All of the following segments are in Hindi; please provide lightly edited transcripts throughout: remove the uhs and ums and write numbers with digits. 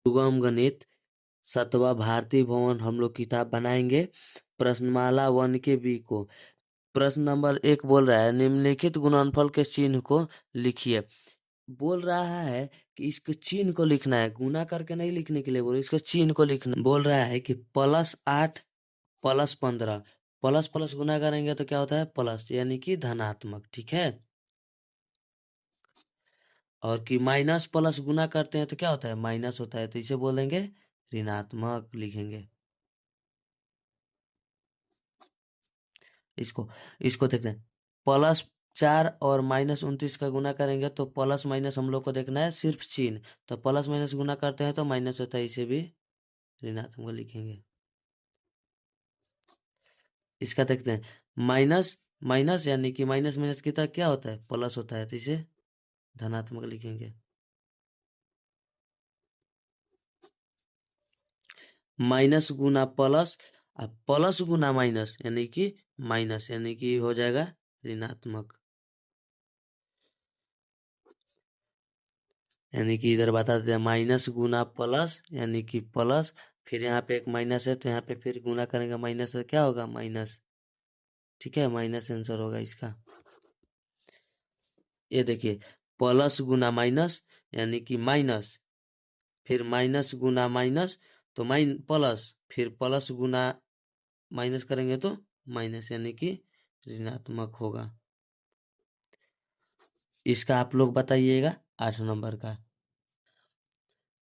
सुगम गणित 7वां भारतीय भवन हम लोग किताब बनाएंगे। प्रश्नमाला 1 के बी को प्रश्न नंबर 1 बोल रहा है निम्नलिखित गुणनफल के चिन्ह को लिखिए। बोल रहा है कि इसको चिन्ह को लिखना है, गुना करके नहीं लिखने के लिए बोल, इसको चिन्ह को लिखना। बोल रहा है कि +8 +15 प्लस प्लस गुना करेंगे तो क्या होता है प्लस, यानी कि धनात्मक, ठीक है। और कि माइनस प्लस गुना करते हैं तो क्या होता है माइनस होता है, तो इसे बोलेंगे ऋणात्मक लिखेंगे। इसको इसको देखते हैं, +4 और -29 का गुना करेंगे तो प्लस माइनस हम लोग को देखना है सिर्फ चिन्ह, तो प्लस माइनस गुना करते हैं तो माइनस होता है, इसे भी ऋणात्मक लिखेंगे। इसका देखते हैं, माइनस माइनस यानी कि माइनस माइनस कितना क्या होता है प्लस होता है, तो इसे धनात्मक लिखेंगे। माइनस गुना प्लस, अब प्लस गुना माइनस यानी कि हो जाएगा ऋणात्मक। यानी कि इधर बता देते हैं माइनस गुना प्लस यानी कि प्लस, फिर यहाँ पे एक माइनस है तो यहाँ पे फिर गुना करेंगे माइनस से क्या होगा माइनस, ठीक है, माइनस आंसर होगा इसका। ये देखिए प्लस गुना माइनस यानी कि माइनस, फिर माइनस गुना माइनस तो प्लस, फिर प्लस गुना माइनस करेंगे तो माइनस यानी कि ऋणात्मक होगा। इसका आप लोग बताइएगा 8 नंबर का।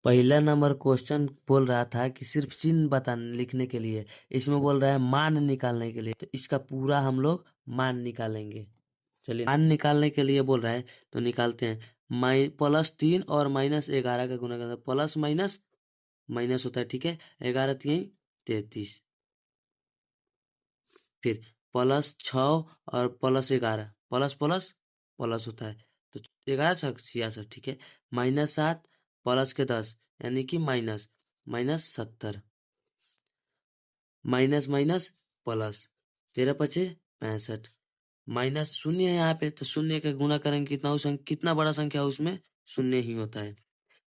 पहला नंबर क्वेश्चन बोल रहा था कि सिर्फ चिन्ह बताने लिखने के लिए, इसमें बोल रहा है मान निकालने के लिए, तो इसका पूरा हम लोग मान निकालेंगे। चलिए मान निकालने के लिए बोल रहा है तो निकालते हैं। +3 और -11 का गुना करते हैं, प्लस माइनस माइनस होता है, ठीक है, 11×3 = 33, फिर +6 और +11 प्लस प्लस प्लस होता है तो 11×7 ठीक है, -7 प्लस के 10 यानी कि minus -70, minus minus plus 13×5 = 65, minus शून्य है यहाँ पे तो शून्य का गुना करेंगे कितना बड़ा संख्या है उसमें शून्य ही होता है,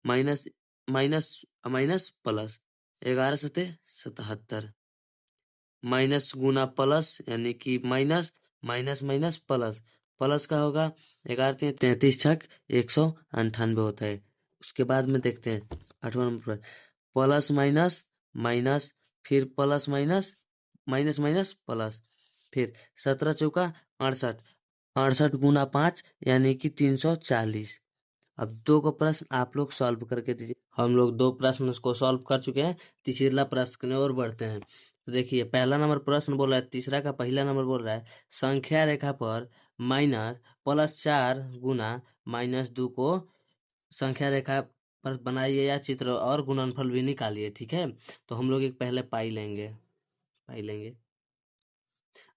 minus minus minus plus 11×7 = 77, minus गुना प्लस यानी कि minus minus minus plus, plus का होगा 11×3 = 33, 198 होता है। उसके बाद में देखते हैं 8वां नंबर पर प्लस माइनस माइनस, फिर plus minus minus minus plus, फिर 17×4 = 68, 68 × 5 यानी कि 340। अब 2 को प्रश्न आप लोग सॉल्व करके दीजिए। हम लोग 2 प्रश्न को सॉल्व कर चुके हैं, तीसरा प्रश्न की ओर बढ़ते हैं। तो देखिए पहला नंबर प्रश्न बोल रहा है, तीसरा का पहला नंबर बोल रहा है संख्या रेखा पर -+4 गुना -2 को संख्या रेखा पर बनाइए या चित्र और गुणनफल भी निकालिए, ठीक है। तो हम लोग एक पहले पाई लेंगे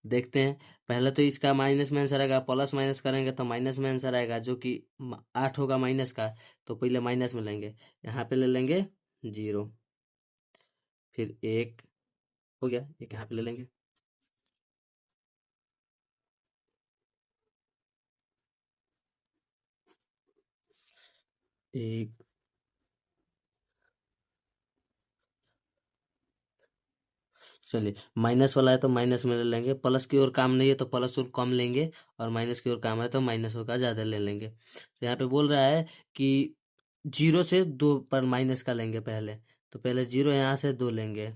देखते हैं। पहले तो इसका माइनस में आंसर आएगा, प्लस माइनस करेंगे तो माइनस में आंसर आएगा जो कि 8 होगा माइनस का, तो पहले माइनस में लेंगे, यहाँ पे ले लेंगे 0, फिर 1 हो गया, एक यहाँ पे ले लेंगे, एक, चलिए माइनस वाला है तो माइनस में ले लेंगे, प्लस की ओर काम नहीं है तो प्लस और कम लेंगे, और माइनस की ओर काम है तो माइनस का ज़्यादा ले लेंगे। तो यहाँ पे बोल रहा है कि 0 से 2 पर माइनस का लेंगे पहले, तो पहले 0 यहाँ से 2 लेंगे,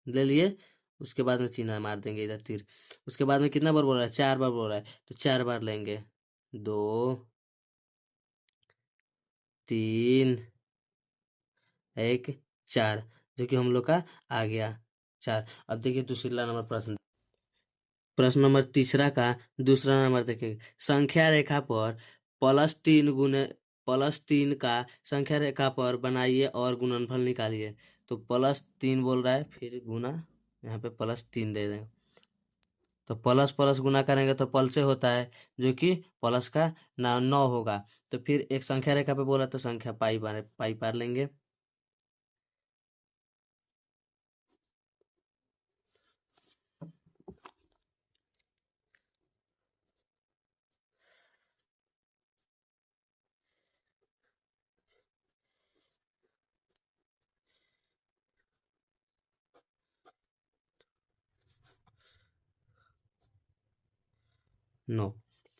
ले लिए, उसके बाद में चिन्ह मार देंगे इधर तीर। उसके बाद में कितना बार बोल रहा है 4 बार बोल रहा है तो 4 बार लेंगे, 2 3 1 4, जो कि हम लोग का आ गया 4। अब देखिए दूसरा नंबर प्रश्न, प्रश्न नंबर तीसरा का दूसरा नंबर देखेंगे, संख्या रेखा पर +3 का संख्या रेखा पर बनाइए और गुणनफल निकालिए। तो +3 बोल रहा है, फिर गुना, यहाँ पे +3 दे देंगे, तो प्लस प्लस गुना करेंगे तो पल से होता है जो कि प्लस का 9 होगा। तो फिर एक संख्या रेखा पे बोला तो संख्या पाई पार लेंगे। 9।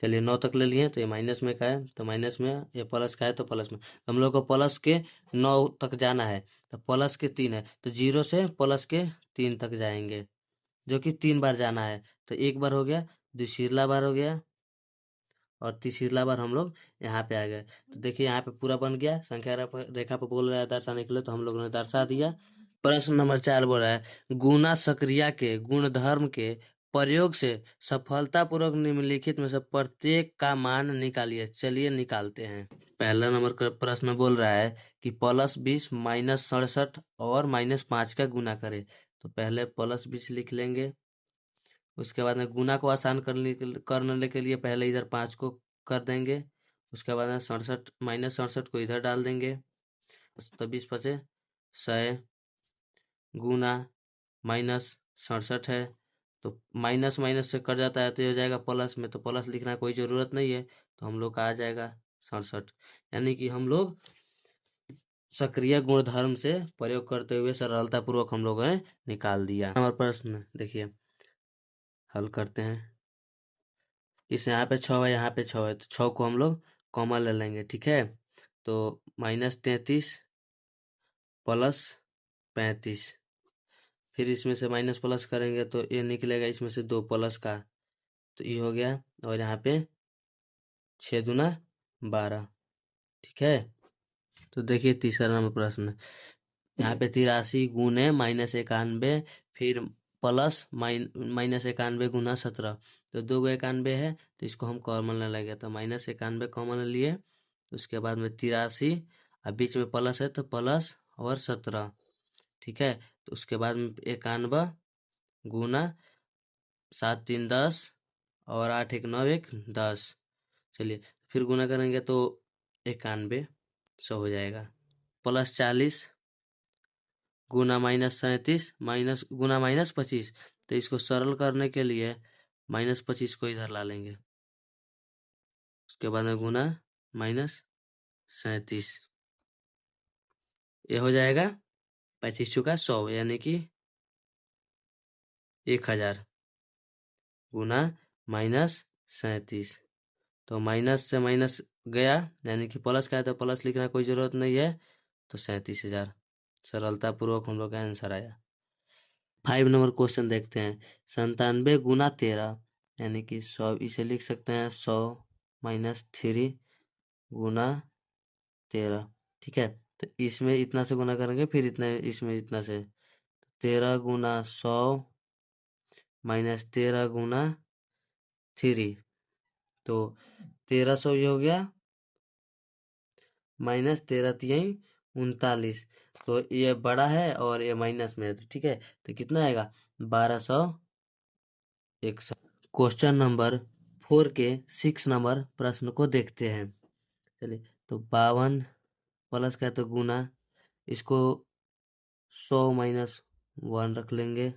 चलिए 9 तक ले लिए, तो ये माइनस में का है तो माइनस में, ये प्लस का है तो प्लस में। तो हम लोग को प्लस के 9 तक जाना है, तो प्लस के 3 है तो 0 से प्लस के 3 तक जाएंगे, जो कि 3 बार जाना है। तो एक बार हो गया, दूसरीला बार हो गया, और तीसरीला बार हम लोग यहाँ पे आ गए। तो देखिए यहाँ पे पूरा बन गया। संख्या रेखा पे बोल रहा है दर्शाने के लिए, तो हम लोगों ने दर्शा दिया। प्रश्न नंबर 4 बोल रहा है गुना सक्रिया के गुणधर्म के प्रयोग से सफलतापूर्वक निम्नलिखित में से प्रत्येक का मान निकालिए। चलिए निकालते हैं। पहला नंबर का प्रश्न बोल रहा है कि +20 -67 और -5 का गुना करे। तो पहले +20 लिख लेंगे, उसके बाद में गुना को आसान करने के लिए पहले इधर 5 को कर देंगे, उसके बाद में 67 -67 को इधर डाल देंगे, तो 20 पचे 100 गुना -67 है, तो माइनस माइनस से कट जाता है तो ये हो जाएगा प्लस में, तो प्लस लिखना कोई ज़रूरत नहीं है, तो हम लोग का आ जाएगा 67। यानी कि हम लोग सक्रिय गुणधर्म से प्रयोग करते हुए सरलतापूर्वक हम लोगों ने निकाल दिया। हमारा प्रश्न देखिए, हल करते हैं। इस यहाँ पे 6 है, यहाँ पे 6 है, तो 6 को हम लोग कॉमन ले लेंगे, ठीक है। तो -33 +35, फिर इसमें से माइनस प्लस करेंगे तो ये निकलेगा इसमें से 2 प्लस का, तो ये हो गया, और यहाँ पे 6 दूना 12, ठीक है। तो देखिए तीसरा नंबर प्रश्न, यहाँ पे 83 गुने -91, फिर प्लस -91 गुना 17, तो 2 गो 91 है, तो इसको हम कॉमन ले लेंगे, तो -91 कॉमन लिए, उसके बाद में 83, अब बीच में प्लस है तो प्लस और 17, ठीक है। तो उसके बाद में 91 गुना 7 3 10 और 8 1 9 1 10। चलिए फिर गुना करेंगे तो 91 100 हो जाएगा, +40 गुना -37 माइनस गुना -25, तो इसको सरल करने के लिए -25 को इधर ला लेंगे, उसके बाद में गुना -37, ये हो जाएगा 25 चुका 100, यानी कि 1000 गुना -37, तो माइनस से माइनस गया, यानी कि प्लस का है तो प्लस लिखना कोई ज़रूरत नहीं है, तो 37,000 सरलतापूर्वक हम लोग का आंसर आया। 5 नंबर क्वेश्चन देखते हैं। 97 गुना 13, यानी कि 100, इसे लिख सकते हैं 100 -3 गुना 13, ठीक है। तो इसमें इतना से गुना करेंगे, फिर इतना इसमें इतना से, 13 गुना 100 -13 गुना 3, तो 1300 ये हो गया, -13 3 39, तो ये बड़ा है और ये माइनस में है, तो ठीक है। तो कितना आएगा 1261। क्वेश्चन नंबर 4 के 6 नंबर प्रश्न को देखते हैं। चलिए, तो 52 प्लस का तो गुना, इसको 100 -1 रख लेंगे,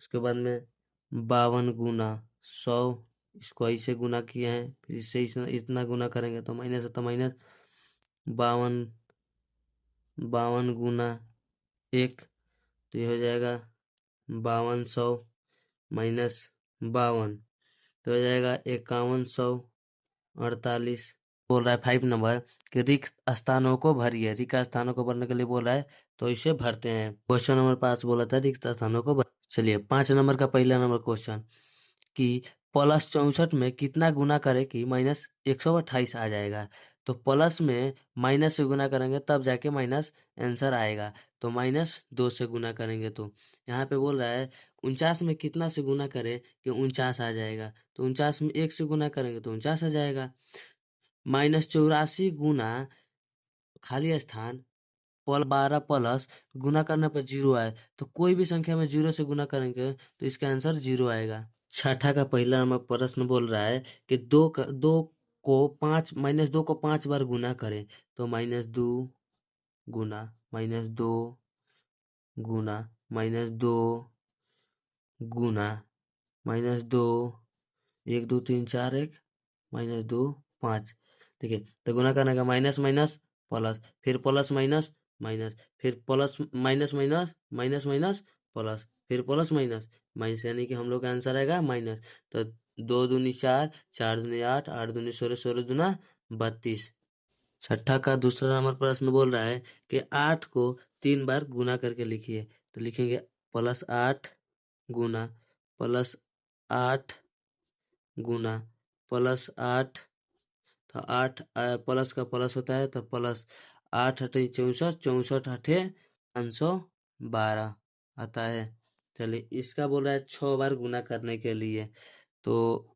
उसके बाद में 52 गुना 100, इसको ऐसे गुना किए हैं, फिर इससे इतना गुना करेंगे तो माइनस है, तो माइनस 52 गुना 1, तो ये हो जाएगा 5200 -52, तो हो जाएगा 5148। बोल रहा है 5 नंबर कि रिक्त स्थानों को भरिए। रिक्त स्थानों को भरने के लिए बोल रहा है, तो इसे भरते हैं। क्वेश्चन नंबर 5 बोला था रिक्त स्थानों को भर। चलिए 5 नंबर का पहला नंबर क्वेश्चन कि +64 में कितना गुना करे कि -128 आ जाएगा। तो प्लस में माइनस से गुना करेंगे तब जाके माइनस आंसर आएगा, तो -2 से गुना करेंगे। तो यहाँ पे बोल रहा है 49 में कितना से गुना करे कि 49 आ जाएगा, तो 49 में 1 से गुना करेंगे तो 49 आ जाएगा। -84 गुना खाली स्थान 12 प्लस गुना करने पर 0 आए, तो कोई भी संख्या में 0 से गुना करेंगे तो इसका आंसर 0 आएगा। छठा का पहला नंबर प्रश्न बोल रहा है कि 2 को 5 -2 को 5 बार गुना करें, तो -2 गुना -2 गुना -2 गुना -2 1 2 3 4 1 -2 5, देखिए। तो गुना करने का माइनस माइनस प्लस, फिर प्लस माइनस माइनस, फिर plus minus minus minus minus plus, फिर प्लस माइनस माइनस, यानी कि हम लोग का आंसर आएगा माइनस। तो 2 दूनी 4, 4 दूनी 8, 8 दूनी 16, 16 दूना 32। छठा का दूसरा नंबर प्रश्न बोल रहा है कि 8 को 3 बार गुना करके लिखिए। तो लिखेंगे +8 गुना +8 गुना +8। तो 8 प्लस का प्लस होता है तो +8 अठे 64, 64 अठे 512 आता है। चलिए इसका बोल रहा है 6 बार गुना करने के लिए। तो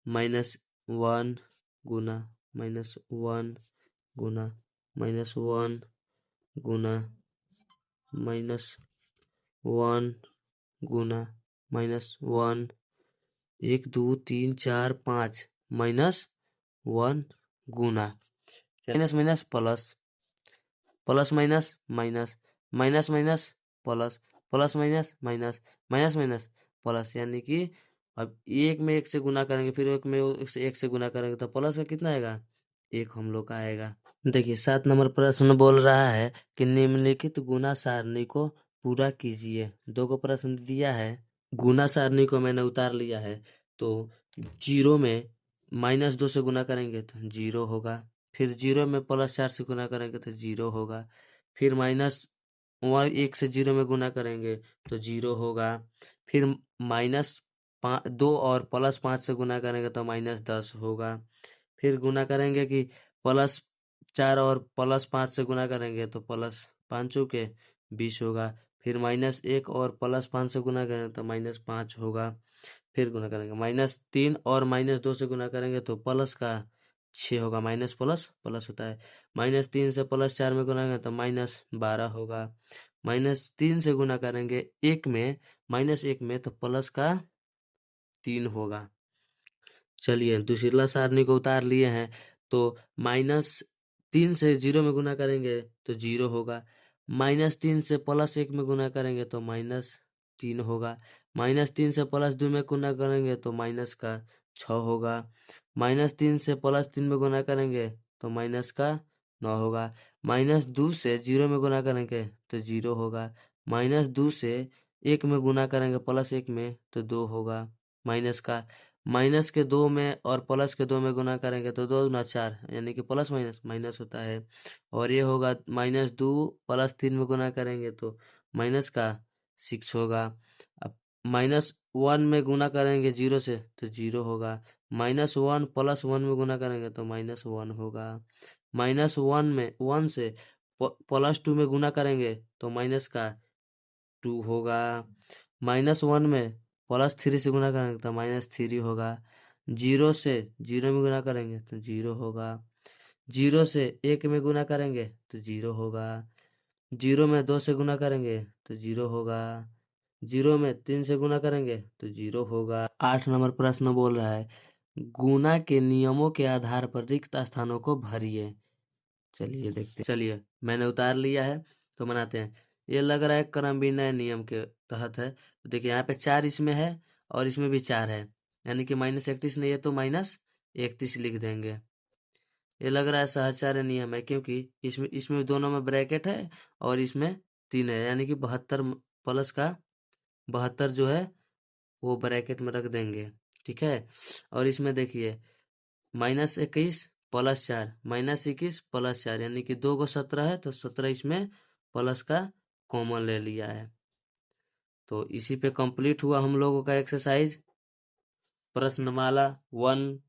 -1 गुना -1 गुना -1 गुना -1 गुना -1, 1 2 3 4 5 -1 गुना minus minus plus, plus minus minus, minus minus plus, plus minus minus, minus minus plus. यानी कि अब एक में एक से गुना करेंगे, फिर एक में एक से गुना करेंगे तो प्लस का कितना आएगा? 1 हम लोग का आएगा। देखिए 7 नंबर प्रश्न बोल रहा है कि निम्नलिखित गुना सारणी को पूरा कीजिए। 2 को प्रश्न दिया है, गुना सारणी को मैंने उतार लिया है। तो 0 में -2 से गुना करेंगे तो 0 होगा, फिर 0 में +4 से गुना करेंगे तो 0 होगा, फिर -1 से 0 में गुना करेंगे तो 0 होगा, फिर -2 और +5 से गुना करेंगे तो -10 होगा, फिर गुना करेंगे कि +4 और +5 से गुना करेंगे तो +5 के 20 होगा, फिर -1 और +5 से गुना करेंगे तो -5 होगा, फिर गुना करेंगे -3 और -2 से गुना करेंगे तो प्लस का 6 होगा, माइनस प्लस प्लस होता है, -3 से +4 में गुना करेंगे तो -12 होगा, -3 से गुना करेंगे 1 में -1 में तो प्लस का 3 होगा। चलिए दूसरा सारणी को उतार लिए हैं। तो -3 से 0 में गुना करेंगे तो 0 होगा, -3 से +1 में गुना करेंगे तो -3 होगा, -3 से +2 में गुना करेंगे तो माइनस का 6 होगा, -3 से +3 में गुना करेंगे तो माइनस का 9 होगा, -2 से 0 में गुना करेंगे तो 0 होगा, -2 से 1 में गुना करेंगे +1 में तो 2 होगा, माइनस का माइनस के 2 में और प्लस के 2 में गुना करेंगे तो 2 दूना 4, यानी कि प्लस माइनस माइनस होता है। और ये होगा -2 +3 में गुना करेंगे तो माइनस का 6 होगा। अब -1 में गुना करेंगे 0 से तो 0 होगा, -1 +1 में गुना करेंगे तो -1 होगा, -1 में 1 से +2 में गुना करेंगे तो माइनस का 2 होगा, -1 में +3 से गुना करेंगे तो -3 होगा, 0 से 0 में गुना करेंगे तो 0 होगा, 0 से 1 में गुना करेंगे तो 0 होगा, 0 में 2 से गुना करेंगे तो 0 होगा, 0 में 3 से गुना करेंगे तो 0 होगा। 8 नंबर प्रश्न बोल रहा है गुणा के नियमों के आधार पर रिक्त स्थानों को भरिए। चलिए देखते हैं। चलिए मैंने उतार लिया है तो बनाते हैं। ये लग रहा है क्रम विनय नियम के तहत है। तो देखिए यहाँ पे 4 इसमें है और इसमें भी 4 है, यानी कि -31 नहीं है तो -31 लिख देंगे। ये लग रहा है सहचार्य नियम है, क्योंकि इसमें दोनों में ब्रैकेट है और इसमें 3 है, यानी कि 72 प्लस का 72 जो है वो ब्रैकेट में रख देंगे। ठीक है। और इसमें देखिए -21 +4, -21 +4, यानी कि 2 को 17 है तो 17 इसमें प्लस का कॉमन ले लिया है। तो इसी पे कंप्लीट हुआ हम लोगों का एक्सरसाइज प्रश्नमाला 1।